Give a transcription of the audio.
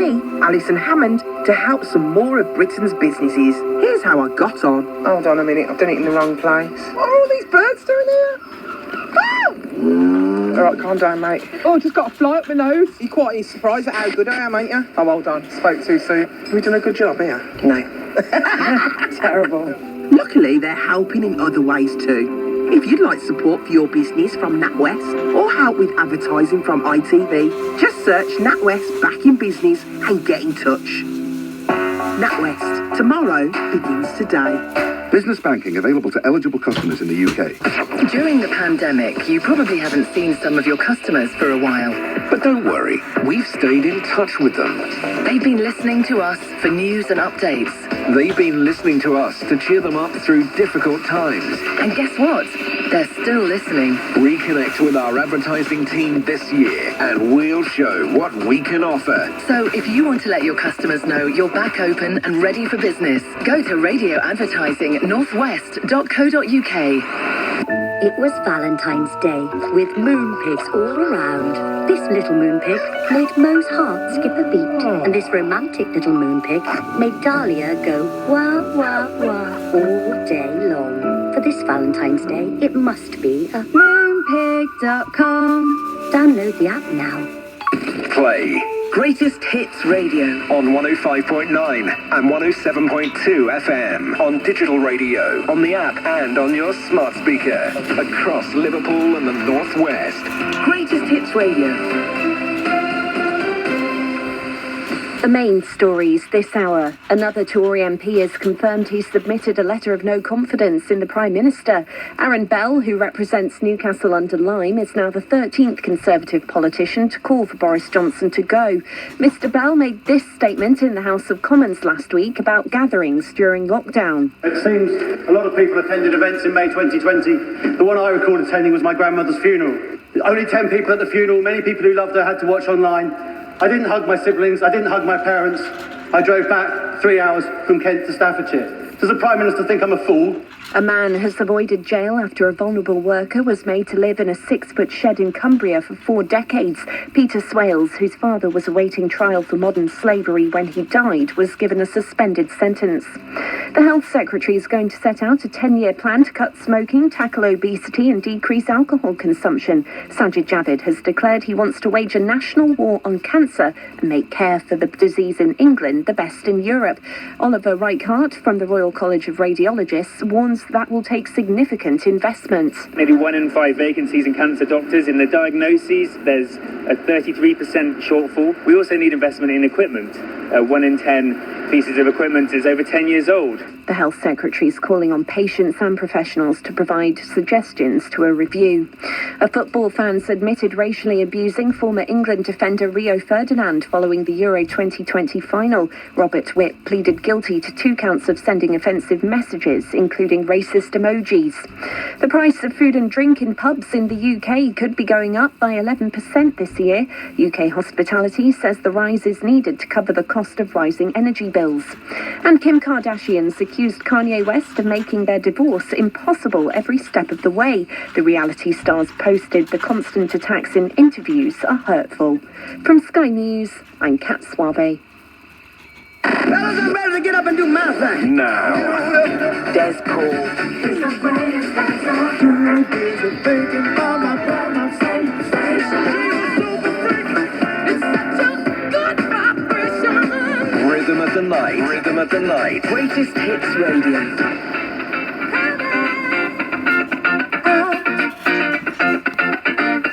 me, Alison Hammond, to help some more of Britain's businesses. Here's how I got on. Hold on a minute, I've done it in the wrong place. What are all these birds doing here? Oh! All right, calm down, mate. Oh, I just got a fly up my nose. You're quite surprised at how good I am, ain't you? Oh, hold on, spoke too soon. Have we done a good job here? No. Terrible. Luckily, they're helping in other ways too. If you'd like support for your business from NatWest or help with advertising from ITV, just search NatWest Back in Business and get in touch. NatWest, tomorrow begins today. Business banking available to eligible customers in the UK. During the pandemic, you probably haven't seen some of your customers for a while. But don't worry, we've stayed in touch with them. They've been listening to us for news and updates. They've been listening to us to cheer them up through difficult times. And guess what? They're still listening. Reconnect with our advertising team this year and we'll show what we can offer. So if you want to let your customers know you're back open and ready for business, go to radioadvertisingnorthwest.co.uk. It was Valentine's Day, with moonpigs all around. This little moonpig made Mo's heart skip a beat, and this romantic little moonpig made Dahlia go wah, wah, wah all day long. For this Valentine's Day, it must be a moonpig.com. Download the app now. Play Greatest Hits Radio on 105.9 and 107.2 FM, on digital radio, on the app and on your smart speaker, across Liverpool and the Northwest. Greatest Hits Radio. The main stories this hour. Another Tory MP has confirmed he submitted a letter of no confidence in the Prime Minister. Aaron Bell, who represents Newcastle-under-Lyme, is now the 13th Conservative politician to call for Boris Johnson to go. Mr Bell made this statement in the House of Commons last week about gatherings during lockdown. It seems a lot of people attended events in May 2020. The one I recall attending was my grandmother's funeral. Only 10 people at the funeral. Many people who loved her had to watch online. I didn't hug my siblings, I didn't hug my parents. I drove back 3 hours from Kent to Staffordshire. Does the Prime Minister think I'm a fool? A man has avoided jail after a vulnerable worker was made to live in a 6-foot shed in Cumbria for 4 decades. Peter Swales, whose father was awaiting trial for modern slavery when he died, was given a suspended sentence. The Health Secretary is going to set out a 10-year plan to cut smoking, tackle obesity and decrease alcohol consumption. Sajid Javid has declared he wants to wage a national war on cancer and make care for the disease in England the best in Europe. Oliver Reichhardt from the Royal College of Radiologists warns that will take significant investment. Maybe 1 in 5 vacancies in cancer doctors. In the diagnoses, there's a 33% shortfall. We also need investment in equipment. 1 in 10 pieces of equipment is over 10 years old. The Health Secretary is calling on patients and professionals to provide suggestions to a review. A football fan's admitted racially abusing former England defender Rio Ferdinand following the Euro 2020 final. Robert Witt pleaded guilty to 2 counts of sending offensive messages, including racist emojis. The price of food and drink in pubs in the UK could be going up by 11% this year. UK Hospitality says the rise is needed to cover the cost of rising energy bills. And Kim Kardashian's accused Kanye West of making their divorce impossible every step of the way. The reality stars posted the constant attacks in interviews are hurtful. From Sky News, I'm Kat Suave. Fellas, I'm ready to get up and do my thing. now. Des Paul. Rhythm of the night. Rhythm of the night. Greatest Hits Radio.